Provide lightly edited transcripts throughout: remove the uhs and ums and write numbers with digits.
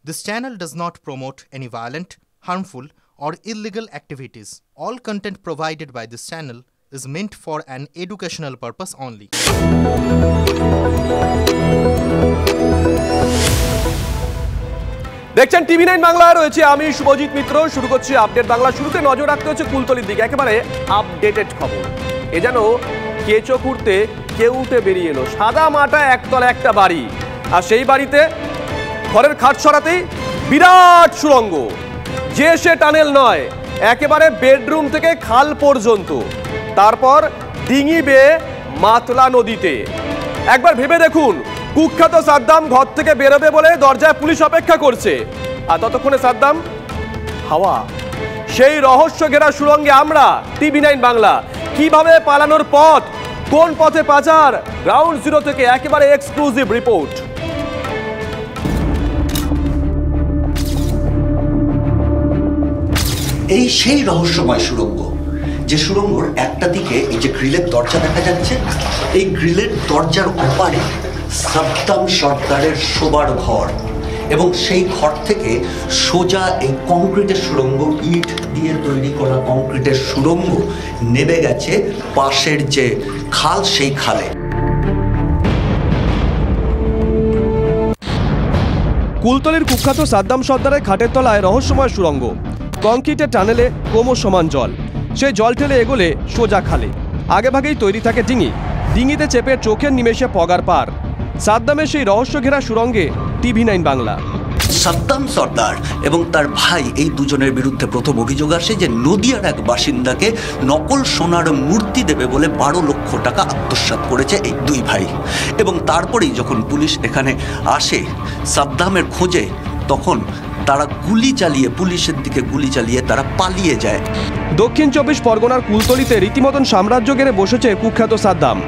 This channel does not promote any violent, harmful, or illegal activities. All content provided by this channel is meant for an educational purpose only. দেখছেন টিভি9 বাংলা, রয়েছে আমি শুভজিৎ মিত্র। শুরু করছি update Bangla. শুরুতে নজর রাখতে হচ্ছে কুলতলির দিকে, একেবারে আপডেটেড খবর। এ যেন কেঁচো খুঁড়তে কেউ উঠে বেরিয়ে এলো। সাদা মাটা একতলা একটা বাড়ি, আর সেই বাড়িতে ঘরের খাট সরাতেই বিরাট সুড়ঙ্গ। যে সে টানেল নয়, একেবারে বেডরুম থেকে খাল পর্যন্ত, তারপর ডিঙি বেয়ে মাতলা নদীতে। একবার ভেবে দেখুন, কুখ্যাত সাদ্দাম ঘর থেকে বেরোবে বলে দরজায় পুলিশ অপেক্ষা করছে, আর ততক্ষণে সাদ্দাম হাওয়া। সেই রহস্য ঘেরা সুড়ঙ্গে আমরা টিভি9 বাংলা। কিভাবে পালানোর পথ, কোন পথে পাচার, গ্রাউন্ড জিরো থেকে একেবারে এক্সক্লুসিভ রিপোর্ট। এই সেই রহস্যময় সুড়ঙ্গ, যে সুড়ঙ্গর একটা দিকে এই যে গ্রিলের দরজা দেখা যাচ্ছে, এই গ্রিলের দরজার ওপারে সাদ্দাম সরদারের শোবার ঘর, এবং সেই ঘর থেকে সোজা এই কংক্রিটের সুড়ঙ্গ, ইট দিয়ে তৈরি করা কংক্রিটের সুড়ঙ্গ নেমে গেছে পাশের যে খাল, সেই খালে। কুলতলির কুখ্যাত সাদ্দাম সর্দারের খাটের তলায় রহস্যময় সুড়ঙ্গ। কংক্রিটের টানেলে কোমর সমান জল, সেই জল ঠেলে এগোলে সোজা খালে। আগেভাগেই তৈরি থাকে ডিঙি, ডিঙিতে চেপে চোখের নিমেষে পগার পার। সাদ্দামের সেই রহস্য ঘেরা সুড়ঙ্গে টিভি9 বাংলা। সাদ্দাম সর্দার এবং তার ভাই, এই দুজনের বিরুদ্ধে প্রথম অভিযোগ আসে যে নদিয়ার এক বাসিন্দাকে নকল সোনার মূর্তি দেবে বলে 12 লক্ষ টাকা আত্মসাৎ করেছে এই দুই ভাই। এবং তারপরেই যখন পুলিশ এখানে আসে সাদ্দামের খোঁজে, তখন তারা গুলি চালিয়ে, পুলিশের দিকে গুলি চালিয়ে তারা পালিয়ে যায়। দক্ষিণ 24 পরগনার কুলতলিতে রীতিমতন সাম্রাজ্য গেড়ে বসেছে কুখ্যাত সাদ্দাম।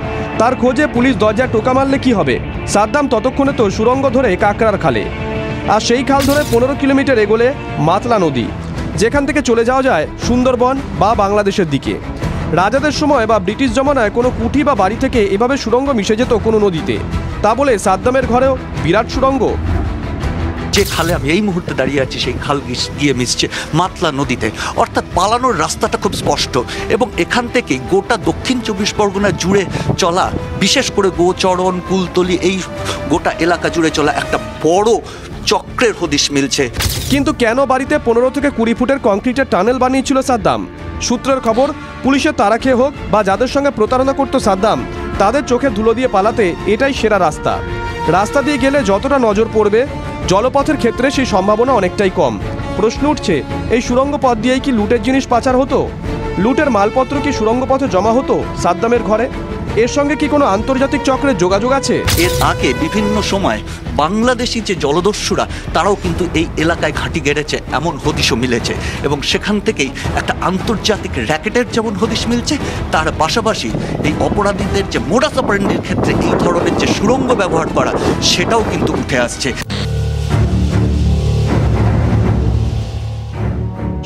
তার খোঁজে পুলিশ দরজায় টোকা মারলে কি হবে? সাদ্দাম ততক্ষণে তো সুড়ঙ্গ ধরে কাকড়ার খালে, আর সেই খাল ধরে 15 কিলোমিটার এগোলে মাতলা নদী, যেখান থেকে চলে যাওয়া যায় সুন্দরবন বা বাংলাদেশের দিকে। রাজাদের সময় বা ব্রিটিশ জমানায় কোনো কুঠি বা বাড়ি থেকে এভাবে সুড়ঙ্গ মিশে যেত কোনো নদীতে। তা বলে সাদ্দামের ঘরেও বিরাট সুড়ঙ্গ। যে খালে আমি এই মুহূর্তে দাঁড়িয়ে আছি, সেই খাল গিয়ে মিশছে মাতলা নদীতে। অর্থাৎ পালানোর রাস্তাটা খুব স্পষ্ট, এবং এখান থেকে গোটা দক্ষিণ 24 পরগনা জুড়ে চলা, বিশেষ করে গোচরণ, কুলতলি, এই গোটা এলাকা জুড়ে চলা একটা বড় চক্রের হদিশ মিলছে। কিন্তু কেন বাড়িতে 15 থেকে 20 ফুটের কংক্রিটের টানেল বানিয়েছিল সাদ্দাম? সূত্রের খবর, পুলিশের তাড়া খেয়ে হোক বা যাদের সঙ্গে প্রতারণা করত সাদ্দাম, তাদের চোখে ধুলো দিয়ে পালাতে এটাই সেরা রাস্তা। রাস্তা দিয়ে গেলে যতটা নজর পড়বে, জলপথের ক্ষেত্রে সেই সম্ভাবনা অনেকটাই কম। প্রশ্ন উঠছে, এই সুড়ঙ্গ পথ দিয়েই কি লুটের জিনিস পাচার হতো? লুটের মালপত্র কি সুড়ঙ্গ পথে জমা হতো সাদ্দামের ঘরে? এর সঙ্গে কি কোনো আন্তর্জাতিক চক্রের যোগাযোগ আছে? এর আগে বিভিন্ন সময় বাংলাদেশি যে জলদস্যুরা, তারাও কিন্তু এই এলাকায় ঘাঁটি গেড়েছে, এমন হদিশও মিলেছে। এবং সেখান থেকেই একটা আন্তর্জাতিক র্যাকেটের যেমন হদিশ মিলছে, তার পাশাপাশি এই অপরাধীদের যে মোডাস অপারেন্ডির ক্ষেত্রে এই ধরনের যে সুড়ঙ্গ ব্যবহার করা, সেটাও কিন্তু উঠে আসছে।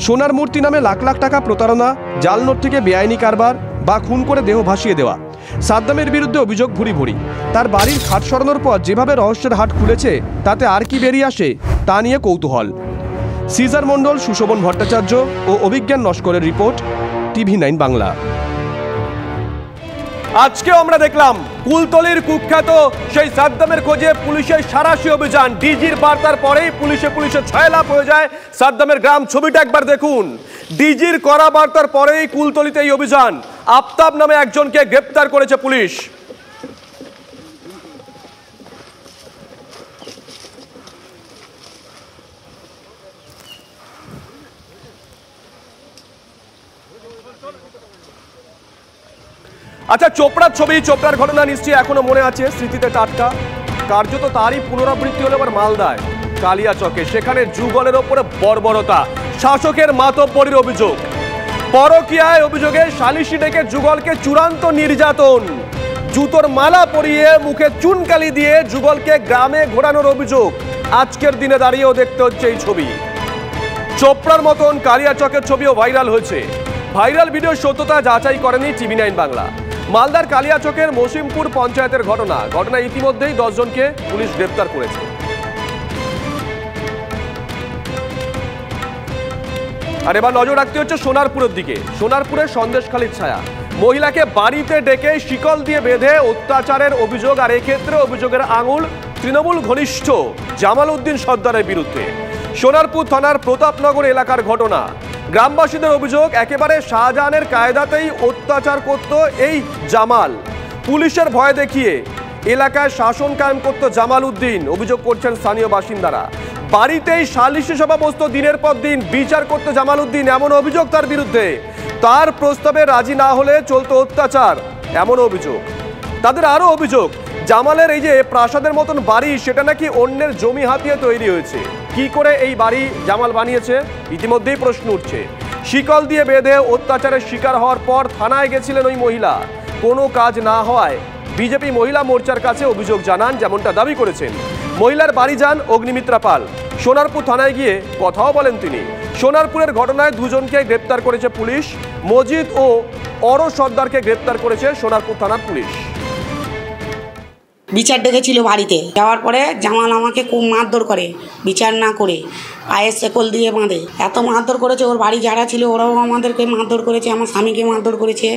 সোনার মূর্তি নামে লাখ লাখ টাকা প্রতারণা, জাল নোট থেকে বেআইনি কারবার বা খুন করে দেহ ভাসিয়ে দেওয়া, সাদ্দামের বিরুদ্ধে অভিযোগ ভুরি ভুরি। তার বাড়ির খাট সরানোর পর যেভাবে রহস্যের হাট খুলেছে, তাতে আর কি বেরিয়ে আসে তা নিয়ে কৌতূহল। সিজার মণ্ডল, সুশোভন ভট্টাচার্য ও অভিজ্ঞান নস্করের রিপোর্ট, টিভি9 বাংলা। আজকেও আমরা দেখলাম কুলতলির কুখ্যাত সেই সাদ্দামের খোঁজে পুলিশের সারাশি অভিযান। ডিজির বার্তার পরেই পুলিশের ছয়লাভ হয়ে যায় সাদ্দামের গ্রাম। ছবিটা একবার দেখুন। ডিজির করা বার্তার পরেই কুলতলিতে এই অভিযান। আফতাব নামে একজনকে গ্রেপ্তার করেছে পুলিশ। আচ্ছা, চোপড়ার ছবি, চোপড়ার ঘটনা নিশ্চয়ই এখনো মনে আছে, স্মৃতিতে টাটকা। কার্যত তারই পুনরাবৃত্তি হলো আবার মালদায় কালিয়াচকে। সেখানে যুগলের ওপরে বর্বরতা, শাসকের মাতব্বরির অভিযোগ। পরকীয়ায় অভিযোগে সালিশি ডেকে যুগলকে চূড়ান্ত নির্যাতন, জুতোর মালা পরিয়ে মুখে চুনকালি দিয়ে যুগলকে গ্রামে ঘোরানোর অভিযোগ। আজকের দিনে দাঁড়িয়েও দেখতে হচ্ছে এই ছবি। চোপড়ার মতন কালিয়াচকের ছবিও ভাইরাল হয়েছে। ভাইরাল ভিডিও সত্যতা যাচাই করেনি টিভি9 বাংলা। মালদার কালিয়াচকের মসিমপুর পঞ্চায়েতের ঘটনা ইতিমধ্যেই 10 জনকে পুলিশ গ্রেপ্তার করেছে। আর এবার নজর রাখতে হচ্ছে সোনারপুরের দিকে। সোনারপুরের সন্দেশখালীর ছায়া, মহিলাকে বাড়িতে ডেকে শিকল দিয়ে বেঁধে অত্যাচারের অভিযোগ, আর এক্ষেত্রে অভিযোগের আঙুল তৃণমূল ঘনিষ্ঠ জামাল উদ্দিন সর্দারের বিরুদ্ধে। সোনারপুর থানার প্রতাপনগর এলাকার ঘটনা। গ্রামবাসীদের অভিযোগ, একেবারে শাহজাহানের কায়দাতেই অত্যাচার করত এই জামাল। পুলিশের ভয় দেখিয়ে এলাকায় শাসন কায়েম করত জামাল উদ্দিন, অভিযোগ করছেন স্থানীয় বাসিন্দারা। বাড়িতেই সালিশি সভা বসত দিনের পর দিন, বিচার করত জামাল উদ্দিন, এমন অভিযোগ তার বিরুদ্ধে। তার প্রস্তাবে রাজি না হলে চলতো অত্যাচার, এমন অভিযোগ। তাদের আরো অভিযোগ, জামালের এই যে প্রাসাদের মতন বাড়ি, সেটা নাকি অন্যের জমি হাতিয়ে তৈরি হয়েছে। কি করে এই বাড়ি জামাল বানিয়েছে ইতিমধ্যেই প্রশ্ন উঠছে। শিকল দিয়ে বেঁধে অত্যাচারের শিকার হওয়ার পর থানায় গেছিলেন ওই মহিলা। কোনো কাজ না হওয়ায় বিজেপি মহিলা মোর্চার কাছে অভিযোগ জানান, যেমনটা দাবি করেছেন। মহিলার বাড়ি যান অগ্নিমিত্রা পাল। সোনারপুর থানায় গিয়ে কথাও বলেন তিনি। সোনারপুরের ঘটনায় দুজনকে গ্রেপ্তার করেছে পুলিশ। মজিদ ও অর সর্দারকে গ্রেপ্তার করেছে সোনারপুর থানার পুলিশ। বিচার ডেকেছিল বাড়িতে, যাওয়ার পরে জামাল আমাকে খুব মারধর করে, বিচার না করে পায়ের শেকল দিয়ে বাঁধে। এত মারধর করেছে, ওর বাড়ি যারা ছিল ওরাও আমাদেরকে মারধর করেছে, আমার স্বামীকে মারধর করেছে।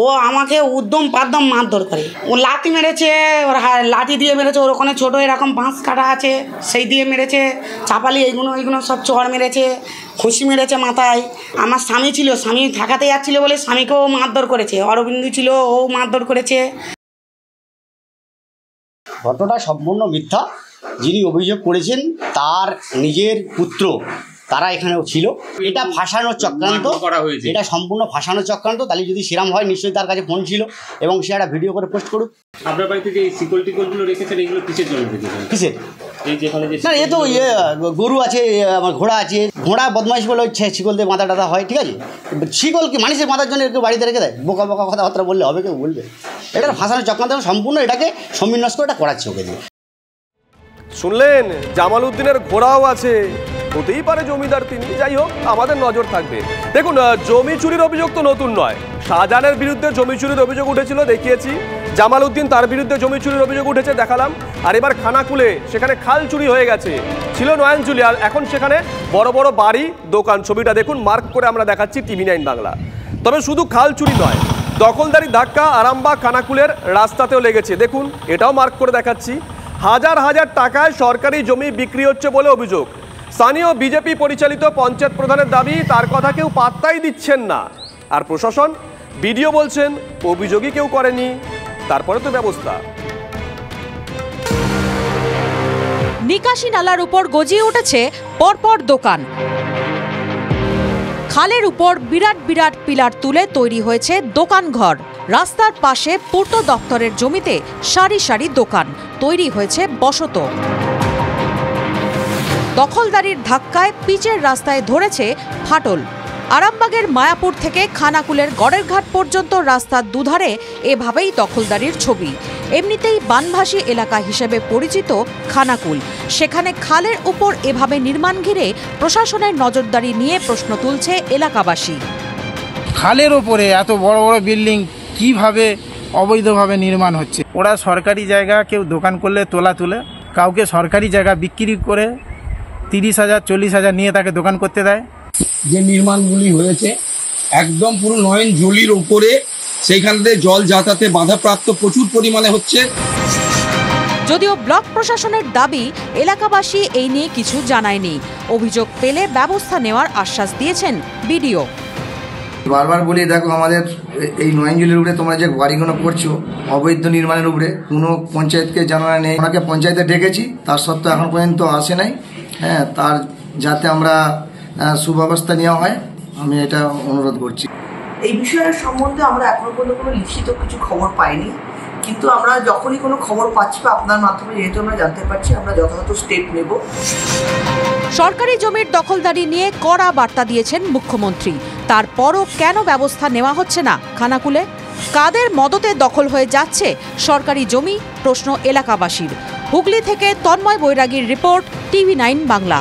ও আমাকে উদ্যম পাদ্যম মারধর করে, ও লাঠি মেরেছে, ওর লাঠি দিয়ে মেরেছে। ওর ওখানে ছোটো এরকম বাঁশ কাটা আছে, সেই দিয়ে মেরেছে। চাপালি এইগুলো সব চড় মেরেছে, খুশি মেরেছে মাথায়। আমার স্বামী ছিল, স্বামী ঢাকাতে যাচ্ছিল বলে স্বামীকেও মারধর করেছে। অরবিন্দু ছিল, ও মারধর করেছে। ঘটনাটা সম্পূর্ণ মিথ্যা। যিনি অভিযোগ করেছেন তার নিজের পুত্র, তারা এখানেও ছিল। এটা ফাঁসানোর চক্রান্ত করা হয়েছে, এটা সম্পূর্ণ ফাঁসানোর চক্রান্ত। তাহলে যদি সেরাম হয়, নিশ্চয়ই তার কাছে ফোন ছিল এবং সে একটা ভিডিও করে পোস্ট করুক। আপনার বাড়িতে যে শিকল টিকলগুলো রেখেছেন, এগুলো কিসের জন্য রেখেছেন? কিসের? এই যেখানে যে না, এ তো গরু আছে, আমার ঘোড়া আছে। ঘোড়া বদমাইশ বলে শিকল দিয়ে মাথা টাথা হয়, ঠিক আছে। শিকল কি মানুষের মাথার জন্য কেউ বাড়িতে রেখে দেয়? বোকা বোকা কথাবার্তা বললে হবে? কেউ বলবে? এটা ফাঁসানোর চক্রান্ত, সম্পূর্ণ এটাকে সমবিন্যাস করে এটা করাচ্ছে ওকে দিয়ে। শুনলেন, জামাল উদ্দিনের ঘোড়াও আছে, হতেই পারে জমিদার তিনি। যাই হোক, আমাদের নজর থাকবে। দেখুন, জমি চুরির অভিযোগ তো নতুন নয়। শাহজাহানের বিরুদ্ধে জমি চুরির অভিযোগ উঠেছিল, দেখিয়েছি। জামাল উদ্দিন, তার বিরুদ্ধে জমি চুরির অভিযোগ উঠেছে, দেখালাম। আর এবার খানাকুলে সেখানে খাল চুরি হয়ে গেছে, ছিল নয়নজুলি, আর এখন সেখানে বড় বড় বাড়ি, দোকান। ছবিটা দেখুন, মার্ক করে আমরা দেখাচ্ছি TV9 বাংলা। তবে শুধু খাল চুরি নয়, দখলদারি ধাক্কা আরামবাগ খানাকুলের রাস্তাতেও লেগেছে। দেখুন, এটাও মার্ক করে দেখাচ্ছি। হাজার হাজার টাকায় সরকারি জমি বিক্রি হচ্ছে বলে অভিযোগ। স্থানীয় বিজেপি পরিচালিত পঞ্চায়েত প্রধানের দাবি, তার কথা কেউ পাত্তাই দিচ্ছেন না। আর প্রশাসন, বিডিও বলছেন অভিযোগই কেউ করেনি, তারপরে তো ব্যবস্থা। নিকাশি নালার উপর গজিয়ে উঠেছে পরপর দোকান। খালের উপর বিরাট বিরাট পিলার তুলে তৈরি হয়েছে দোকান ঘর। রাস্তার পাশে পূর্ত দপ্তরের জমিতে সারি সারি দোকান, তৈরি হয়েছে বসত। দখলদারির ধাক্কায় পিচের রাস্তায় ধরেছে ফাটল। আরামবাগের মায়াপুর থেকে খানাকুলের গড়েরঘাট পর্যন্ত রাস্তার দুধারে এভাবেই দখলদারির ছবি। এমনিতেই বানভাসী এলাকা হিসেবে পরিচিত খানাকুল, সেখানে খালের উপর এভাবে নির্মাণ ঘিরে প্রশাসনের নজরদারি নিয়ে প্রশ্ন তুলছে এলাকাবাসী। খালের ওপরে এত বড় বড় বিল্ডিং কিভাবে অবৈধভাবে নির্মাণ হচ্ছে? ওরা সরকারি জায়গা, কেউ দোকান করলে তোলা তুলে, কাউকে সরকারি জায়গা বিক্রি করে 30,000 40,000 নিয়ে তাকে দোকান করতে দেয়। যে নির্মাণগুলি হয়েছে একদম পুরো নয়নজুলির ওপরে, সেইখানে জল যাতায়াতে বাধাপ্রাপ্ত প্রচুর পরিমাণে হচ্ছে। যদিও ব্লক প্রশাসনের দাবি, এলাকাবাসী এই নিয়ে কিছু জানায়নি। অভিযোগ পেলে ব্যবস্থা নেওয়ার আশ্বাস দিয়েছেন বিডিও। বারবার বলি, দেখো আমাদের এই নয়নজুলির উপরে তোমরা যে বাড়িগুলো করছো অবৈধ নির্মাণের উপরে, কোনো পঞ্চায়েতকে জানানো নেই। ওনাকে পঞ্চায়েতে ডেকেছি, তার সত্ত্বেও এখন পর্যন্ত আসে নাই। হ্যাঁ, তার যাতে আমরা সুব্যবস্থা নেওয়া হয়, আমি এটা অনুরোধ করছি। এই বিষয়ের সম্বন্ধে আমরা এখনো পর্যন্ত কোনো লিখিত কিছু খবর পাইনি, কিন্তু আমরা যখনই কোনো খবর পাচ্ছি বা আপনার মাধ্যমে যেহেতু আমরা জানতে পারছি, আমরা যথাযথ স্টেপ নেব। সরকারি জমির দখলদারি নিয়ে কড়া বার্তা দিয়েছেন মুখ্যমন্ত্রী। তারপরও কেন ব্যবস্থা নেওয়া হচ্ছে না খানাকুলে? কাদের মদতে দখল হয়ে যাচ্ছে সরকারি জমি, প্রশ্ন এলাকাবাসীর। হুগলি থেকে তন্ময় বৈরাগীর রিপোর্ট, TV9 বাংলা।